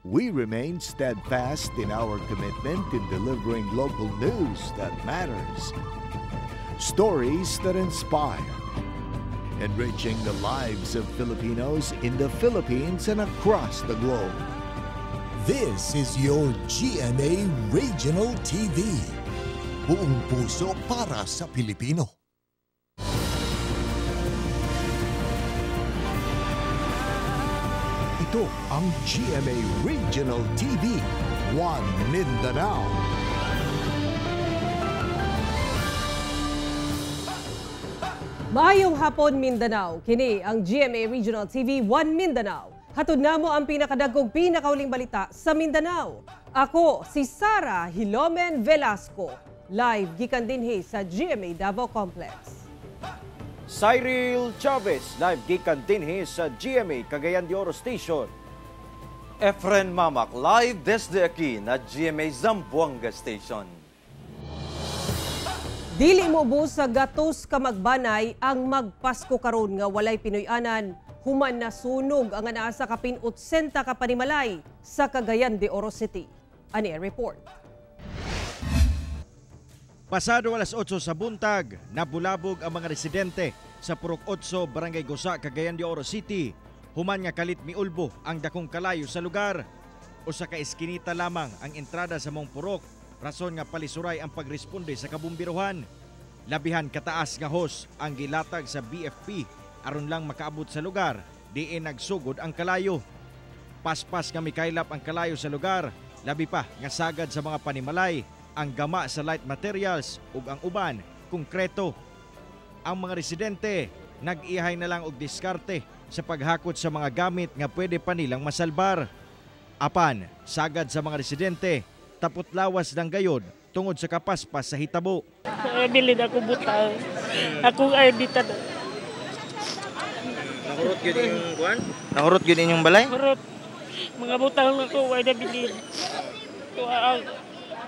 We remain steadfast in our commitment in delivering local news that matters. Stories that inspire. Enriching the lives of Filipinos in the Philippines and across the globe. This is your GMA Regional TV. Buong puso para sa Pilipino. Ito ang GMA Regional TV, One Mindanao. Maayong hapon Mindanao, kini ang GMA Regional TV, One Mindanao. Hatod namo ang pinakadagkog pinakauling balita sa Mindanao. Ako si Sara Hilomen Velasco, live gikan dinhi sa GMA Davao Complex. Cyril Chavez, live gikan dinhi sa GMA Cagayan de Oro Station. Efren Mamak, live desde aquí na GMA Zamboanga Station. Dili mo sa gatos ka magbanay ang magpasko karon nga walay Pinoyanan, human na sunog ang anaa sa kapin 80 ka panimalay sa Cagayan de Oro City. Ani report. Pasado alas 8 sa buntag, nabulabog ang mga residente sa Purok 8, Barangay Gusa, Cagayan de Oro City. Human nga kalit miulbo ang dakong kalayo sa lugar. Usa ka eskinita lamang ang entrada sa mong purok, rason nga palisuray ang pagresponde sa kabumbiruhan. Labihan kataas nga hose ang gilatag sa BFP aron lang makaabot sa lugar, diin nagsugod ang kalayo. Paspas nga mikaylap ang kalayo sa lugar, labi pa nga sagad sa mga panimalay, ang gama sa light materials ug ang uban, konkreto. Ang mga residente nag-ihay na lang og diskarte sa paghakot sa mga gamit nga pwede pa nilang masalbar. Apan, sagad sa mga residente, tapot lawas ng gayod tungod sa kapaspas sa hitabo. Bilid ako butang. Ako ay dita. Nahurot yun yung buwan? Nahurot yun yung balay? Hurot. Mga butang ako ay nabilin.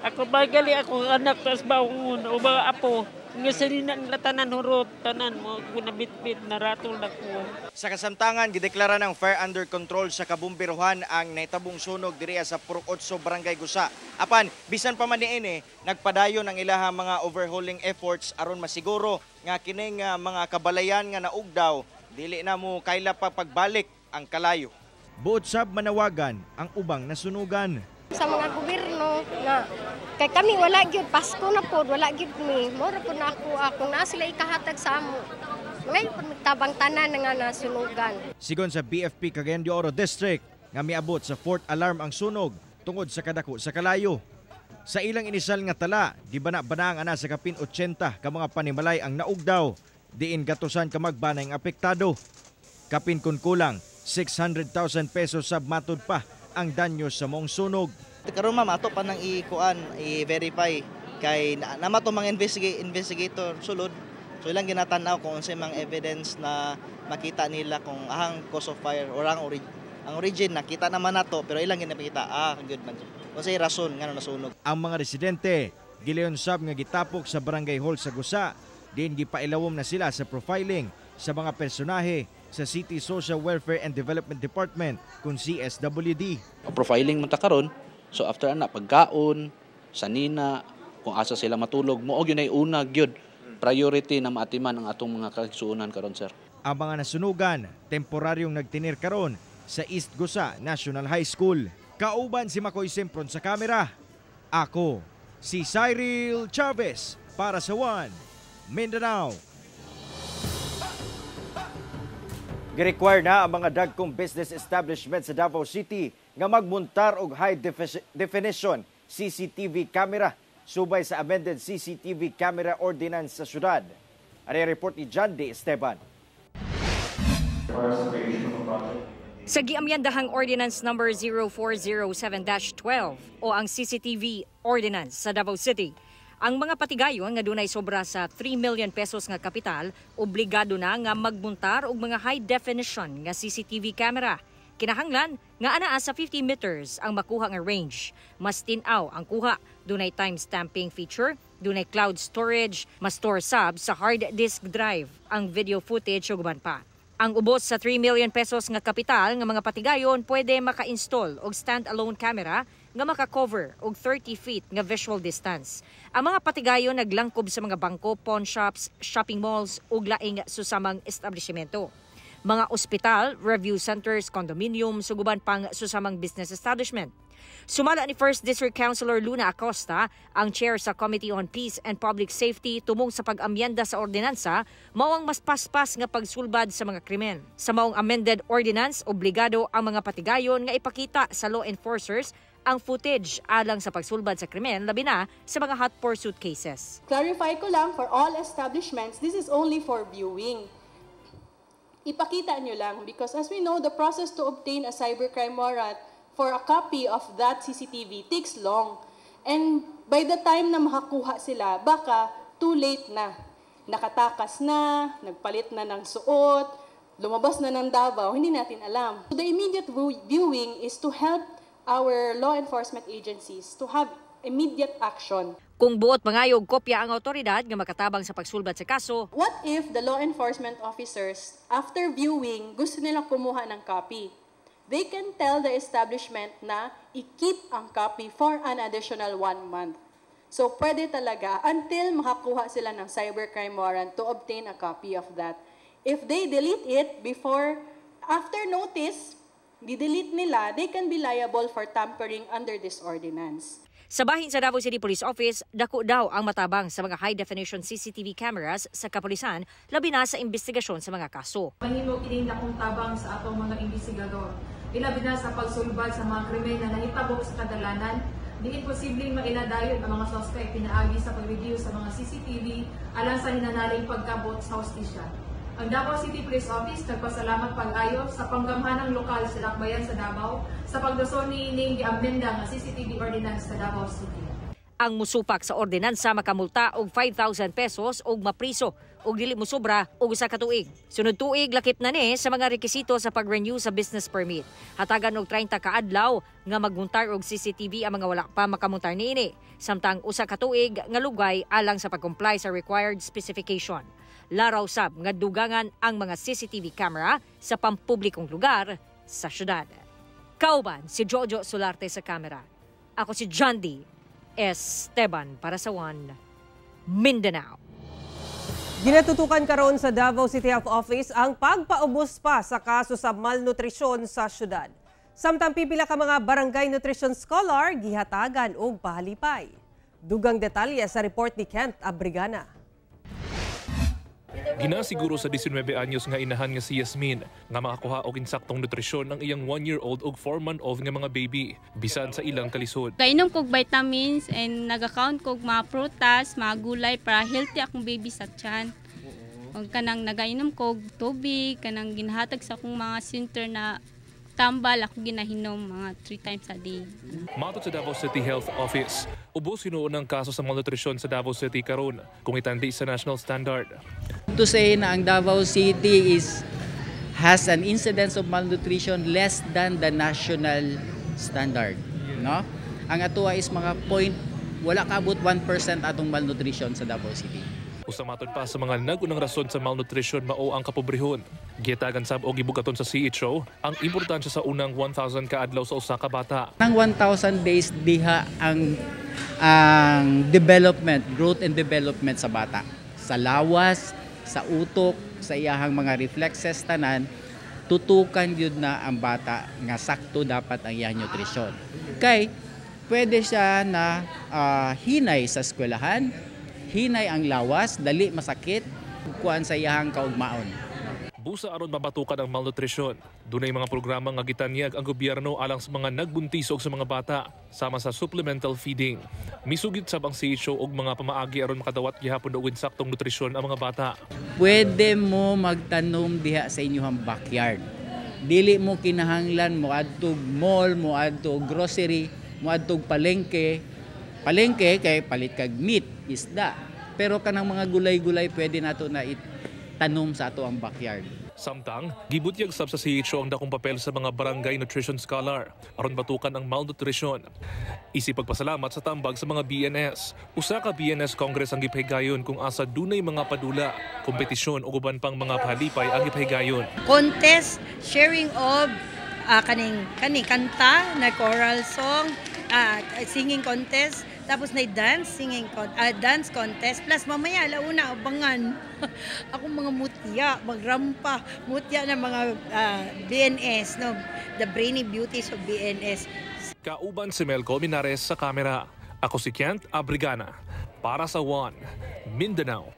Ako bagali ako anak tas baungon o mga apo. Nga salinan nila tanan hurot, tanan mo, nabitbit, naratol na ko. Sa kasamtangan, gideklara ng fire under control sa kabumbiruhan ang naitabong sunog diriya sa Purok 8, Barangay Gusa. Apan, bisan pa man niini, nagpadayon ang ilaha mga overhauling efforts aron masiguro nga kining mga kabalayan nga naugdaw, dili na mo kaila pa pagbalik ang kalayo. Buot sab manawagan ang ubang nasunugan. Sa mga gobyerno na kay kami wala gyud Pasko na pod, wala gyud mi. Mora pod na ako na sila ikahatag sa amo. Ngayon pod magtabang tanan nga nasunugan. Sigon sa BFP Cagayan de Oro District nga miabot sa 4th alarm ang sunog tungod sa kadako sa kalayo. Sa ilang inisal nga tala, gibana-bana ang ana sa kapin 80 ka mga panimalay ang naugdaw, diin gatusan ka magbanay ang apektado. Kapin kun kulang 600,000 pesos sab matud pa ang danyo sa mong sunog. Karon ma'am ato pa nang i-verify kay namato mga investigator sulod. So ilang ginatanaw kung unsay mga evidence na makita nila kung ahang cause of fire or ang origin nakita naman nato pero ilang ginapakita good man. Unsay rason nga nasunog. Ang mga residente gileon sab nga gitapok sa barangay hall sa Gusa, din gipailawom na sila sa profiling sa mga personahe sa City Social Welfare and Development Department kung CSWD. Profiling man ta karon. So after ana pagkaon, sanina, kung asa sila matulog, mo og yun ay una gyud priority na maatiman ang atong mga kaigsuonan karon sir. Ang mga nasunugan, temporaryong nagtinir karon sa East Gusa National High School. Kauban si Makoy Simpron sa kamera. Ako, si Cyril Chavez para sa One Mindanao. Gi-require na ang mga dagkong business establishment sa Davao City nga magmuntar og high definition CCTV camera subay sa amended CCTV camera ordinance sa syudad. Ari report ni John D. Esteban. Sa giamyandahang Ordinance number 0407-12 o ang CCTV Ordinance sa Davao City, ang mga patigayon nga dunay sobra sa 3 million pesos nga kapital, obligado na nga magbuntar og mga high definition nga CCTV camera. Kinahanglan nga anaa sa 50 meters ang makuha nga range. Mas tin-aw ang kuha, dunay time stamping feature, dunay cloud storage, mas store sab sa hard disk drive ang video footage ug uban pa. Ang ubos sa 3 million pesos nga kapital nga mga patigayon pwede maka-install og stand-alone camera nga maka-cover og 30 feet nga visual distance. Ang mga patigayon naglangkob sa mga bangko, pawn shops, shopping malls ug laing susamang establishmento. Mga ospital, review centers, condominium, suguban pang susamang business establishment. Sumala ni 1st District Councilor Luna Acosta, ang chair sa Committee on Peace and Public Safety tumong sa pag-amyenda sa ordinansa, mao ang mas paspas nga pagsulbad sa mga krimen. Sa maong amended ordinance, obligado ang mga patigayon nga ipakita sa law enforcers ang footage alang sa pagsulbad sa krimen, labi na sa mga hot pursuit cases. Clarify ko lang, for all establishments, this is only for viewing. Ipakita nyo lang because as we know, the process to obtain a cybercrime warrant for a copy of that CCTV takes long. And by the time na makakuha sila, baka too late na. Nakatakas na, nagpalit na ng suot, lumabas na ng Davao, hindi natin alam. So the immediate viewing is to help our law enforcement agencies to have immediate action. Kung buot mangayog kopya ang awtoridad nga makatabang sa pagsulbad sa kaso. What if the law enforcement officers, after viewing, gusto nilang kumuha ng copy? They can tell the establishment na i-keep ang copy for an additional 1 month. So pwede talaga until makakuha sila ng cybercrime warrant to obtain a copy of that. If they delete it after notice, di-delete nila, they can be liable for tampering under this ordinance. Sa bahin sa Davao City Police Office, dako daw ang matabang sa mga high-definition CCTV cameras sa kapulisan, labi na sa investigasyon sa mga kaso. Mahimo kining dakong tabang sa atong mga investigador. Ilabi na sa pagsulbad sa mga krimen na nahitabok sa kadalanan, diin posibleng mailadayon ang mga suspect pinaagi sa pag-review sa mga CCTV alang sa hinanaling pagkabot sa hostisya. Ang Davao City Police Office nagpasalamat pag-ayo sa panggamhanang lokal sa Dakbayan sa Davao sa pagdason niining giamenda nga CCTV ordinance sa Davao City. Ang musupak sa ordinansa makamulta og 5,000 pesos og mapriso og dili mosobra og usa ka tuig. Sunod tuig lakip na ni sa mga rekisito sa pag-renew sa business permit. Hatagan og 30 ka adlaw nga magmuntar og CCTV ang mga wala pa makamuntar niini. Samtang usa ka tuig nga lugay alang sa pag-comply sa required specification. Laraw sab nga dugangan ang mga CCTV camera sa pampublikong lugar sa syudad. Kauban si Jojo Solarte sa kamera. Ako si John D. Esteban para sa One Mindanao. Ginatutukan karon sa Davao City Health Office ang pagpaubos pa sa kaso sa malnutrisyon sa syudad. Samtang pipila ka mga barangay nutrition scholar gihatagan og pahalipay. Dugang detalye sa report ni Kent Abrigana. Ginasiguro sa 19 anyos nga inahan nga si Yasmin nga makakuha og insaktong nutrisyon ang iyang 1-year-old ug 4-month-old nga mga baby bisan sa ilang kalisod. Kainom kog vitamins and nag-account kog mga prutas, mga gulay para healthy akong baby sa tiyan. Og kanang nagainom kog tubig, kanang ginahatag sa akong mga center na tambal ako ginahinom mga 3 times a day. Matod sa Davao City Health Office, ubos hinuon ang kaso sa malnutrisyon sa Davao City karon kung itandi sa national standard. To say na ang Davao City has an incidence of malnutrition less than the national standard, no? Ang atoa is mga wala kaabot 1% atong malnutrition sa Davao City. Usa matod pa sa mga nagunang rason sa malnutrition mao ang kapobrehon. Giyatagan sab og gibugaton sa CHO ang importansya sa unang 1,000 ka adlaw sa usa ka bata. Ang 1,000 days diha ang development, growth and development sa bata. Sa lawas, sa utok, sa iyahang mga reflexes tanan, tutukan yun na ang bata nga sakto dapat ang iyang nutrisyon. Kay pwede siya na hinay sa eskwelahan, hinay ang lawas, dali masakit, kuan sa iyahang kaugmaon. Busa aron mabatukan ang malnutrisyon, dunay mga programa nga gitanyag ang gobyerno alang sa mga nagbuntis og sa mga bata, sama sa supplemental feeding. Misugid sab ang CHO og mga pamaagi aron makadawat gihapon og insaktong nutrisyon ang mga bata. Pwede mo magtanom diha sa inyong backyard. Dili mo kinahanglan mo adtog mall, mo adtog grocery, mo adtog palengke. Palengke kay palit kag meat, isda. Pero kanang mga gulay-gulay pwede nato na itanom sa ato ang backyard. Samtang, gibutyag sab sa CHO ang dakong papel sa mga barangay nutrition scholar aron batukan ang malnutrition. Isipagpasalamat sa tambag sa mga BNS. Usa ka BNS Congress ang gipahigayon kung asa dunay mga padula, kompetisyon o uban pang mga pahalipay ang gipahigayon. Contest, sharing of kaning kanta na choral song, singing contest, tapos na dance contest, plus mamaya launa abangan akong mga mutya, magrampa, mutya ng mga BNS, no? The brainy beauties of BNS. Kauban si Melco Minares sa kamera. Ako si Kent Abrigana para sa One Mindanao.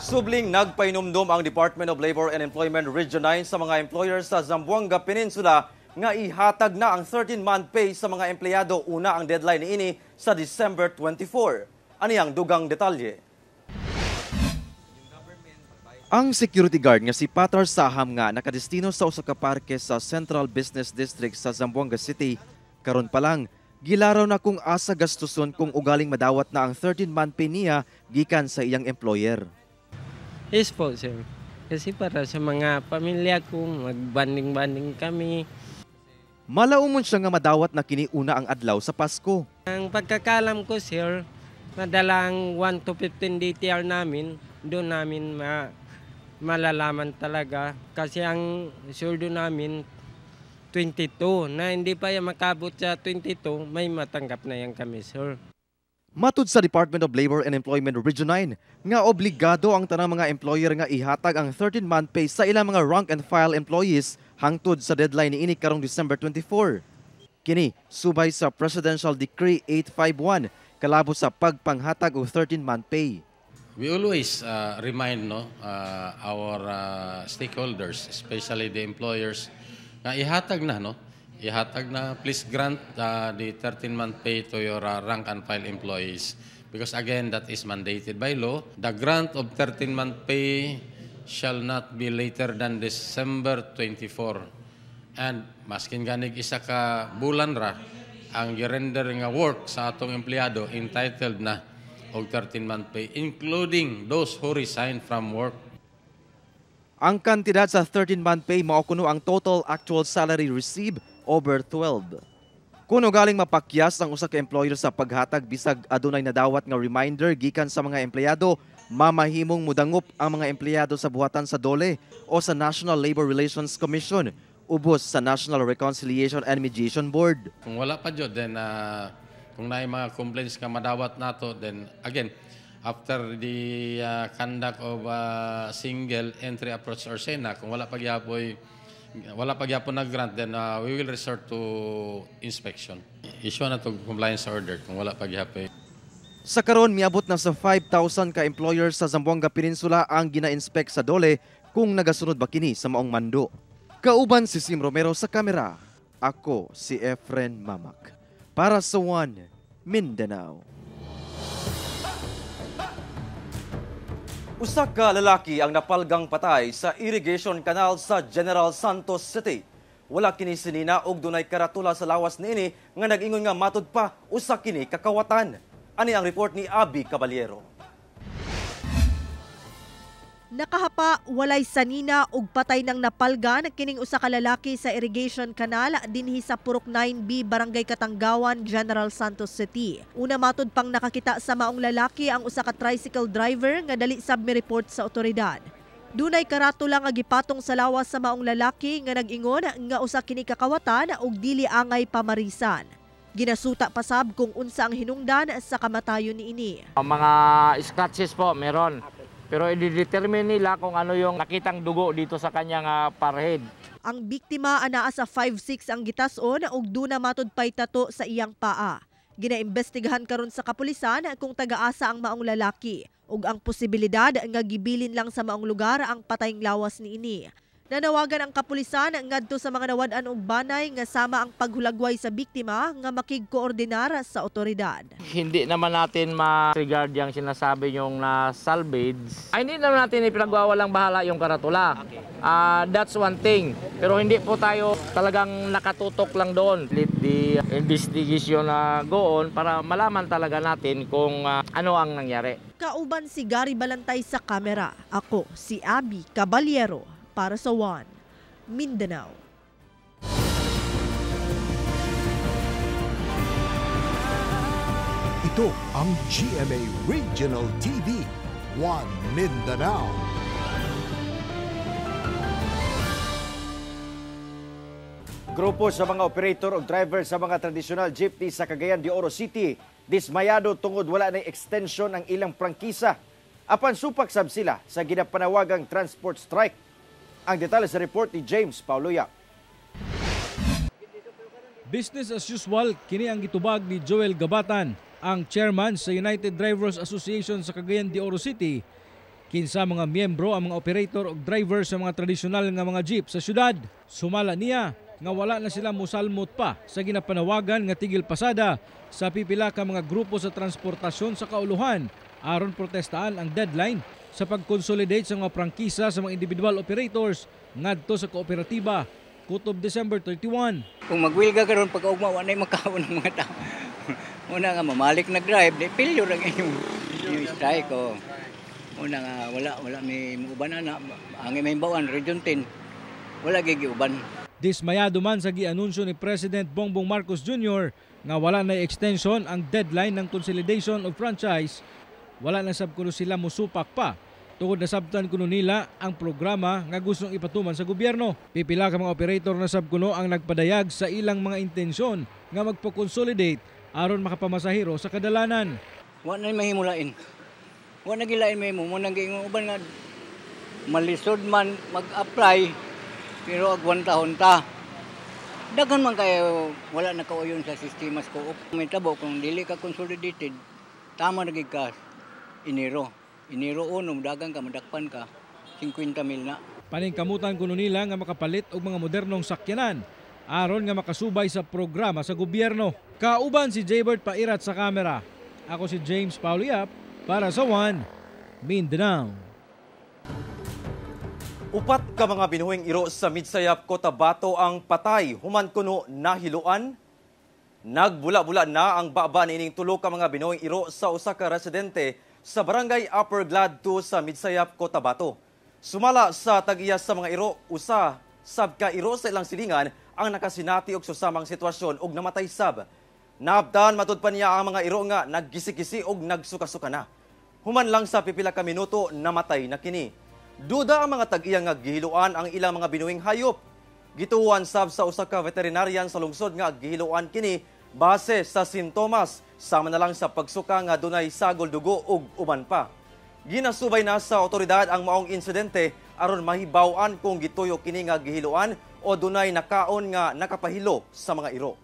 Subling nagpainumdum ang Department of Labor and Employment Region 9 sa mga employers sa Zamboanga Peninsula nga ihatag na ang 13-month pay sa mga empleyado. Una ang deadline niini sa December 24. Ani ang dugang detalye? Ang security guard nga si Patar Saham nga nakadestino sa usa ka parke sa Central Business District sa Zamboanga City. Karon pa lang, gilaraw na kung asa gastuson kung ugaling madawat na ang 13-month pay niya gikan sa iyang employer. Yes po, sir. Kasi para sa mga pamilya ko, magbanding-banding kami. Malaumon siya nga madawat na kiniuna ang adlaw sa Pasko. Ang pagkakalam ko, sir, madalang 1 to 15 DTR namin, doon namin malalaman talaga. Kasi ang sweldo namin, 22. Na hindi pa yan makabot sa 22, may matanggap na yan kami, sir. Matud sa Department of Labor and Employment Region 9, nga obligado ang tanang mga employer nga ihatag ang 13-month pay sa ilang mga rank and file employees hangtod sa deadline niini karong December 24. Kini subay sa Presidential Decree 851 kalabo sa pagpanghatag og 13-month pay. We always remind our stakeholders, especially the employers, nga ihatag na, please grant the 13-month pay to your rank and file employees. Because again, that is mandated by law. The grant of 13-month pay shall not be later than December 24. And maskin ganig isa ka bulan ra, ang i-render nga work sa atong empleyado entitled na og 13-month pay, including those who resign from work. Ang kantidad sa 13-month pay mao kuno ang total actual salary received over 12. Kuno galing mapakyas ang usa ka employer sa paghatag bisag adunay nadawat nga reminder gikan sa mga empleyado, mamahimong mudangup ang mga empleyado sa buhatan sa DOLE o sa National Labor Relations Commission ubos sa National Reconciliation and Mediation Board. Kung wala pa jud, then kung naay mga complaints nga madawat nato, then again, after the conduct of single entry approach or SENA, kung wala pagyapon nag-grant, then we will resort to inspection. Issue na to compliance order kung wala pagyapon. Sa karon miabot na sa 5,000 ka employers sa Zamboanga Peninsula ang gina-inspect sa DOLE kung nagasunod ba kini sa maong mando. Kauban si Sim Romero sa kamera. Ako si Efren Mamak para sa One Mindanao. Usa ka lalaki ang napalgang patay sa irrigation canal sa General Santos City. Wala kini sinina og dunay karatula sa lawas niini nga nag-ingon nga matud pa usa kini kakawatan. Ani ang report ni Abby Caballero. Nakahapa, walay sanina ug patay ng napalgan kining usa ka lalaki sa irrigation canal dinhi sa Purok 9B, Barangay Katanggawan, General Santos City. Una matud pang nakakita sa maong lalaki ang usa ka tricycle driver nga dali sab mi-report sa otoridad. Dunay karatula nga gipatong sa lawas sa maong lalaki nga nag-ingon nga usa kini kakawatan ug dili angay pamarisan. Ginasuta pa sab kung unsa ang hinungdan sa kamatayon niini. Mga scratches po meron. Pero i-determine nila kung ano yung nakitang dugo dito sa kanyang forehead. Ang biktima anaa sa 5'6" ang gitason ug duna matud pay tato sa iyang paa. Ginaimbestigahan karon sa kapulisan kung taga-asa ang maong lalaki ug ang posibilidad nga gibilin lang sa maong lugar ang patayng lawas niini. Nanawagan ang kapulisan ngadto sa mga nawad-an og banay nga sama ang paghulagway sa biktima nga makigkoordinar sa otoridad. Hindi naman natin ma-regard yung sinasabi yung na salvage. Hindi naman natin ipinagwawalang bahala yung karatula. That's one thing. Pero hindi po tayo talagang nakatutok lang doon. Let the investigation go on para malaman talaga natin kung ano ang nangyari. Kauban si Gary Balantay sa kamera. Ako si Abby Caballero para sa One Mindanao. Ito ang GMA Regional TV, One Mindanao. Grupo sa mga operator o driver sa mga traditional jeepney sa Cagayan de Oro City dismayado tungod wala na extension ang ilang prangkisa. Apan supak sab sila sa ginapanawagang transport strike. Ang detalye sa report ni James Pauloya. Business as usual, kini ang gitubag ni Joel Gabatan, ang chairman sa United Drivers Association sa Cagayan de Oro City. Kinsa mga miyembro ang mga operator o driver sa mga tradisyonal nga mga jeep sa syudad. Sumala niya nga wala na sila musalmot pa sa ginapanawagan nga tigil pasada sa pipila ka mga grupo sa transportasyon sa kauluhan aron protestaan ang deadline sa pag-consolidate sa mga prangkisa sa mga individual operators ngadto sa kooperatiba kutob December 31. Kung magwilga karon pag-ugma wala na makaon ng mga tao. Una nga mamalik na drive, di pilyo lang yung strike ko. Una nga wala may uban na ang may bawan Region 10. Wala gigiuban. Dismayado man sa gianunsyo ni President Bongbong Marcos Jr. nga wala na extension ang deadline ng consolidation of franchise. Wala na sabkuno sila musupak pa. Tungod na sabtan kuno nila ang programa nga gustong ipatuman sa gobyerno. Pipila ka mga operator na sabkuno ang nagpadayag sa ilang mga intensyon nga magpo-consolidate aron makapamasahero sa kadalanan. Wa na mahimulain. Wa na gilain mahimo mo nang giingon uban nga malisod man mag-apply pero agwan tahon ta. Daghan man kayo wala na kauyon sa sistema ko. May tabo kung dili ka consolidated tama na gid ka Enero 1, dagang ka, madakpan ka, 50 mil na. Paningkamutan kuno nila nga makapalit og mga modernong sakyanan aron nga makasubay sa programa sa gobyerno. Kauban si Jaybert Pairat sa kamera. Ako si James Pauliap para sa One Mindanao. Upat ka mga binuhing iro sa Midsayap, Cotabato ang patay human kuno nahiluan. Nagbula-bula na ang baba niining tulo ka mga binuhing iro sa usa ka residente sa Barangay Upper Glad 2 sa Midsayap, Cotabato. Sumala sa tag-iya sa mga iro, usa sab ka iro sa ilang silingan ang nakasinati og susamang sitwasyon og namatay sab. Naabtan matud pa niya ang mga iro nga naggisi-gisi og nagsuka-suka na. Human lang sa pipila ka minuto namatay na kini. Duda ang mga tag-iya nga gihiluan ang ilang mga binuhing hayop. Gituwan sab sa usa ka veterinarian sa lungsod nga gihiluan kini base sa sintomas sama na lang sa pagsuka nga dunay sagol dugo ug uban pa. Ginasubay na sa otoridad ang maong insidente aron mahibaw-an kung gituyo kini nga gihiluan o dunay nakaon nga nakapahilo sa mga iro.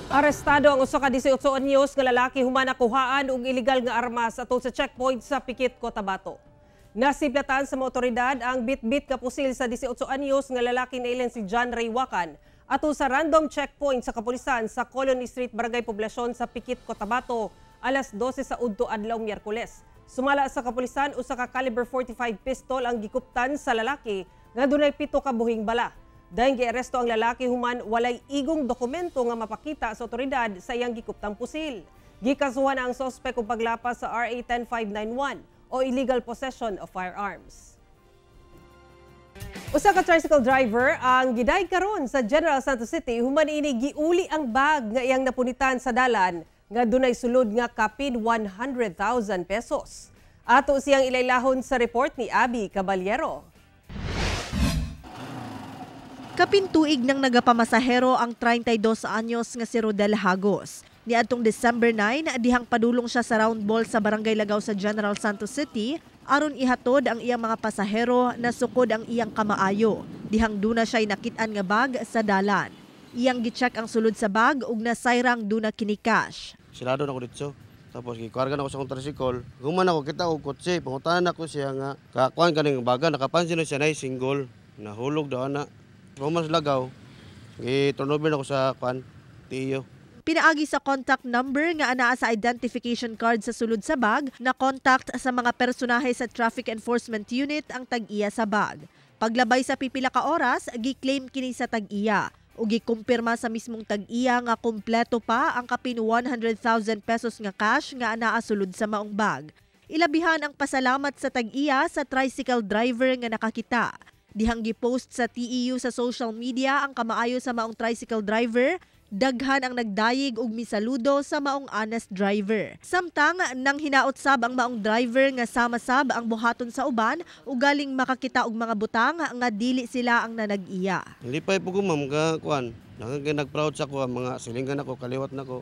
Arestado ang usa ka 18 anyos nga lalaki human nakuhaan og illegal nga armas ato sa checkpoint sa Pikit, Cotabato. Nasiplatan sa mga otoridad ang bit-bit ka pusil sa 18 anyos nga lalaki na ilan si John Ray Wacan ato sa random checkpoint sa kapulisan sa Colony Street, Barangay Poblasyon sa Pikit, Cotabato, alas 12 sa udto adlaw Miyerkules. Sumala sa kapulisan usa ka caliber 45 pistol ang gikuptan sa lalaki nga dunay 7 ka buhing bala. Dahil giaresto ang lalaki human walay igong dokumento nga mapakita sa otoridad sa iyang gikuptang pusil. Gikasuhan ang sospek og paglapas sa RA 10591 o illegal possession of firearms. Usa ka tricycle driver ang giday karon sa General Santos City human ini giuli ang bag nga iyang napunitan sa dalan nga dunay sulod nga kapin 100,000 pesos. Ato siyang ilaylahon sa report ni Abby Caballero. Kapintuig nang nagapamasahero ang 32 anyos nga si Rodel Hagos. Niadtong December 9, dihang padulong siya sa round ball sa Barangay Lagaw sa General Santos City aron ihatod ang iyang mga pasahero na sukod ang iyang kamaayo. Dihang duna siya'y nakit-an nga bag sa dalan. Iyang gi-check ang sulod sa bag ug nasayrang duna kini cash. Sirado na ko dito. Tapos gikarga na ako sa akong tricycle. Human ako, kita ko kotse. Pangutanan ako siya nga. Kakuan ka ng baga, nakapansin na siya na single. Nahulog daw na. Human sa lagaw. I-turnover na ako sa tiyo. Pinaagi sa contact number nga anaa sa identification card sa sulod sa bag na contact sa mga personahe sa Traffic Enforcement Unit ang tag-iya sa bag. Paglabay sa pipila ka oras, gi-claim kini sa tag-iya. O gikumpirma sa mismong tag-iya nga kumpleto pa ang kapin 100,000 pesos nga cash nga anaa sulod sa maong bag. Ilabihan ang pasalamat sa tag-iya sa tricycle driver nga nakakita. Dihang gipost sa TEU sa social media ang kamaayo sa maong tricycle driver, daghan ang nagdayig og misaludo sa maong honest driver. Samtang nang hinaot sab ang maong driver nga sama-sab ang buhaton sa uban ug galing makakita og mga butang nga dili sila ang nanag-iya. Lipay po ko ma'am ka kuan. Nag-proud sa ko mga silingan ako kaliwat nako.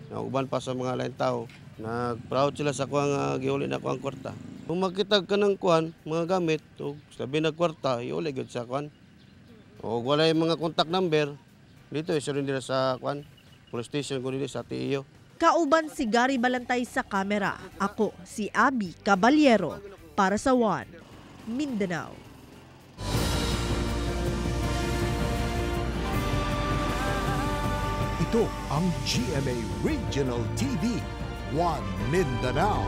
Na uban pa sa mga lain tao. Nag-proud sila sa ko nga giuli na ko ang kwarta. Kung makitag ka ng kuan, mga gamit ug sabi na kwarta, iuli gyud sa kuan. O walay mga contact number. Dito isulod nila sa police station ko dito sa TEU. Kauban si Gary Balantay sa kamera. Ako si Abby Caballero para sa One Mindanao. Ito ang GMA Regional TV, One Mindanao.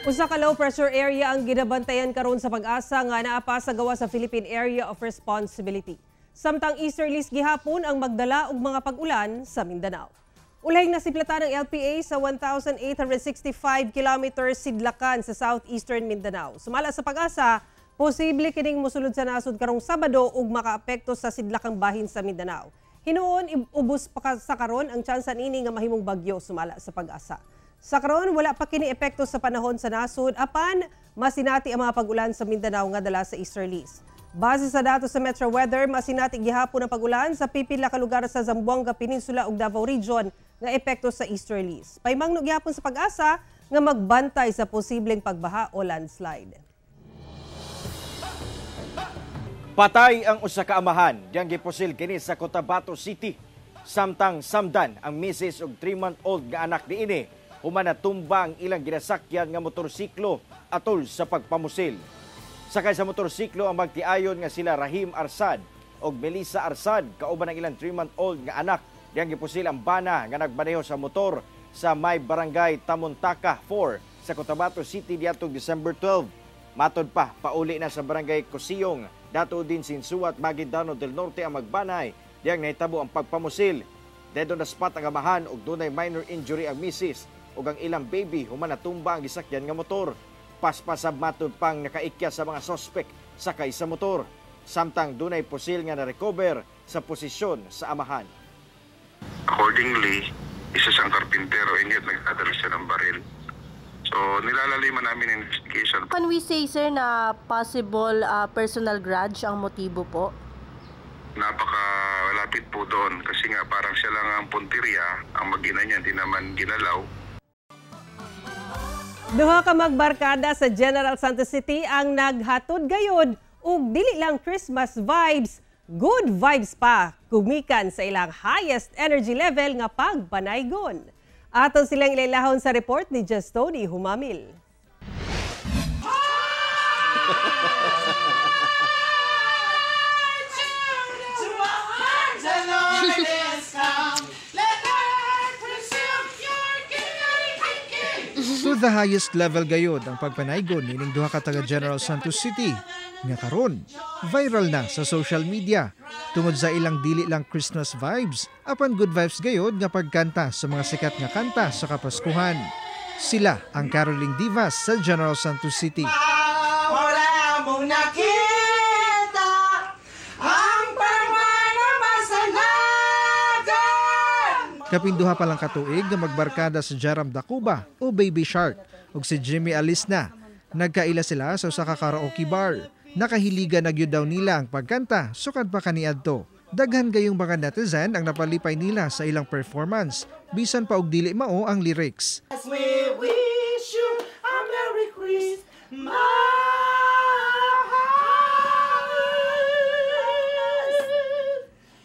Usa ka low pressure area ang ginabantayan karon sa Pag-asa nga naa pa sa gawa sa Philippine Area of Responsibility. Samtang easterlies gihapon ang magdala og mga pag-ulan sa Mindanao. Ulayng nasiplatan ng LPA sa 1,865 kilometers sidlakan sa southeastern Mindanao. Sumala sa Pag-asa, posible kining mosulod sa nasod karong Sabado ug makaapekto sa sidlakang bahin sa Mindanao. Hinuon ubos pa sa karon ang tsansa niini nga mahimong bagyo sumala sa Pag-asa. Sa karon wala pa kini epekto sa panahon sa nasod apan masinati ang mga pag-ulan sa Mindanao nga dala sa easterlies. Base sa datos sa Metro Weather, masinati gihapon ang pag-ulan sa pipila ka lugar sa Zamboanga Peninsula ug Davao Region nga epekto sa easterlies. Paymangno gihapon sa Pag-asa nga magbantay sa posibleng pagbaha o landslide. Patay ang usa ka amahan diyang gipusil kini sa Cotabato City. Samtang samdan ang misis ug 3-month-old nga anak niini. Human natumba ang ilang ginasakyan nga motorsiklo atol sa pagpamusil. Sakay sa motorsiklo ang magtiayon nga sila Rahim Arsad o Melissa Arsad, kauban ang ilang 3-month-old nga anak. Diyang gipusil ang bana nga nagbaneho sa motor sa may barangay Tamontaka 4 sa Cotabato City diatong December 12. Matod pa, pauli na sa barangay Cosiyong, dato din Sinsuat, Maguindanao del Norte ang magbanay. Diyang nahitabo ang pagpamusil. Dead on the spot ang amahan ug dunay minor injury ang misis ug ang ilang baby human natumba ang gisakyan nga motor. Paspasab matod pang nakaikya sa mga sospek sakay sa motor. Samtang dunay pusil nga na-recover sa posisyon sa amahan. Accordingly, isa siyang karpintero and yet nagdadala siya ng baril. So nilalaliman namin ang investigation. Can we say, sir, na possible personal grudge ang motibo po? Napakalapit po doon kasi nga parang siya lang ang puntirya, ang mag-ina niya, hindi naman ginalaw. Duha ka magbarkada sa General Santos City ang naghatod gayod ug dili lang Christmas vibes, good vibes pa kumikan sa ilang highest energy level nga pagpanaygon. Aton silang ilailahon sa report ni Justoni Humamil. To the highest level gayod ang pagpanaygon nining duha ka taga General Santos City nga karon viral na sa social media tungod sa ilang dili lang Christmas vibes apan good vibes gayod nga pagkanta sa mga sikat nga kanta sa Kapaskuhan. Sila ang Caroling Divas sa General Santos City. Wala mong nakita ang pagmamamasalagan. Kapinduha pa lang katuig nga magbarkada sa Jaram Dacuba o Baby Shark ug si Jimmy Alisna. Nagkaila sila sa usa ka karaoke bar. Nakahiligan na gyud daw nila ang pagkanta sukad pa kaniadto. Daghan gayong mga netizen ang napalipay nila sa ilang performance bisan pa og dili mao ang lyrics. We wish you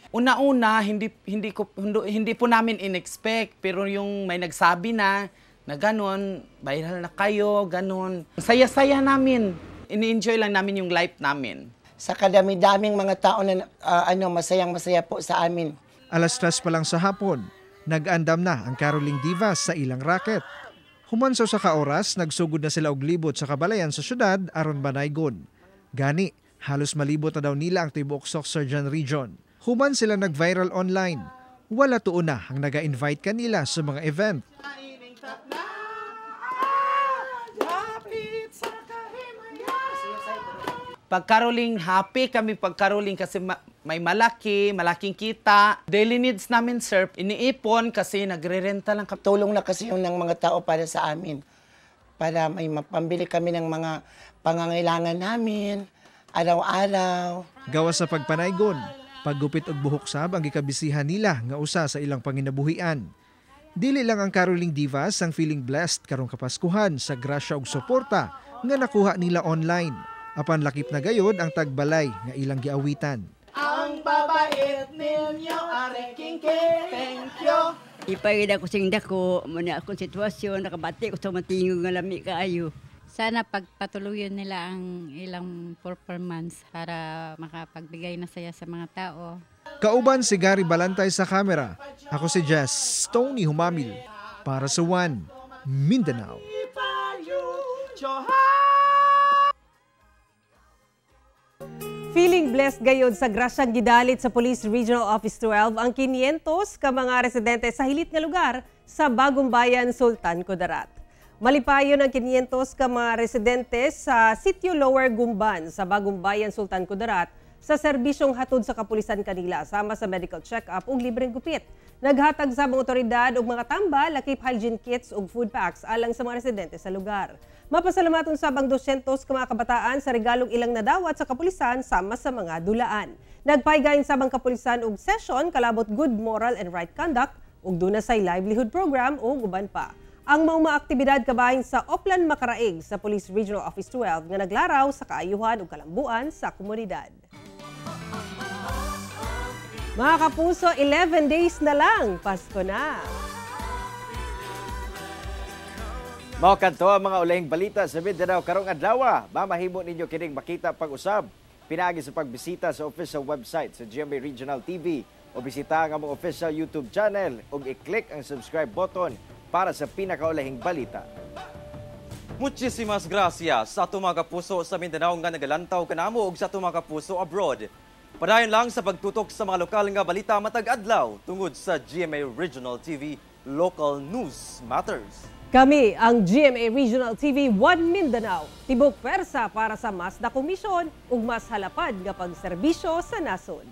Una-una, hindi po namin in-expect, pero yung may nagsabi na ganun, viral na kayo, ganun. Saya-saya namin. Ini-enjoy lang namin yung life namin. Sa kadami-daming mga tao na masayang-masaya po sa amin. 3:00 pa lang sa hapon, nag-andam na ang Caroling Divas sa ilang racket. Humansaw sa kaoras, nagsugod na sila og libot sa kabalayan sa syudad aron banaygon. Gani, halos malibot na daw nila ang tibuok Sorsogon Region. Human sila nag-viral online. Wala tuon na ang naga-invite kanila sa mga event. Pag Caroling, happy kami pag Caroling kasi may malaking kita. Daily needs namin, sir, iniipon kasi nagre-renta lang. Tulong na kasi yung ng mga tao para sa amin. Para may mapambili kami ng mga pangangailangan namin, araw-araw. Gawas sa pagpanaygon, paggupit og buhok sab ang gikabisihan nila nga usa sa ilang panginabuhian. Dili lang ang Caroling Divas ang feeling blessed karong Kapaskuhan sa grasya ug suporta nga nakuha nila online. Apan lakip na gayod ang tagbalay nga ilang giawitan. Ang babait ninyo, areking thank you. Ipagida ko sing dako, muna akong sitwasyon, nakabati ko sa matingog nga lami kaayo. Sana pagpatuloyan nila ang ilang performance para makapagbigay na saya sa mga tao. Kauban si Gary Balantay sa kamera. Ako si Jess Tony Humamil para sa One Mindanao. Feeling blessed gayod sa grasyang gidalit sa Police Regional Office 12 ang 500 ka mga residente sa hilit nga lugar sa Bagong Bayan, Sultan Kudarat. Malipayon ang 500 ka mga residente sa Sitio Lower Gumban sa Bagong Bayan, Sultan Kudarat sa serbisyong hatod sa kapulisan kanila sama sa medical check-up ug libreng gupit. Naghatag sa mga otoridad og mga tambal, lakip hygiene kits ug food packs alang sa mga residente sa lugar. Mapasalamaton sabang 200 ka mga kabataan sa regalong ilang nadawat sa kapulisan sama sa mga dulaan. Nagpaygayon sabang kapulisan og session kalabot good moral and right conduct ug dunay livelihood program ug uban pa. Ang mga aktibidad kabahin sa Oplan Makaraig sa Police Regional Office 12 nga naglaraw sa kaayuhan ug kalambuan sa komunidad. Mga kapuso, 11 days na lang, Pasko na. Mao kadto ang mga ulayng balita sa Mindanao karong adlaw. Mamahimo ninyo kining makita pag-usab pinaagi sa pagbisita sa official website sa GMA Regional TV o bisita ang among official YouTube channel ug i-click ang subscribe button para sa pinakaulahing balita. Muchísimas gracias sa ato mga kapuso sa Mindanao nga nagalantaw kanamo ug sa ato mga kapuso abroad. Padayon lang sa pagtutok sa mga lokal nga balita matag adlaw tungod sa GMA Regional TV Local News Matters. Kami ang GMA Regional TV 1 Mindanao, tibok pwersa para sa mas dakumisyon ug mas halapad nga pagserbisyo sa nasod.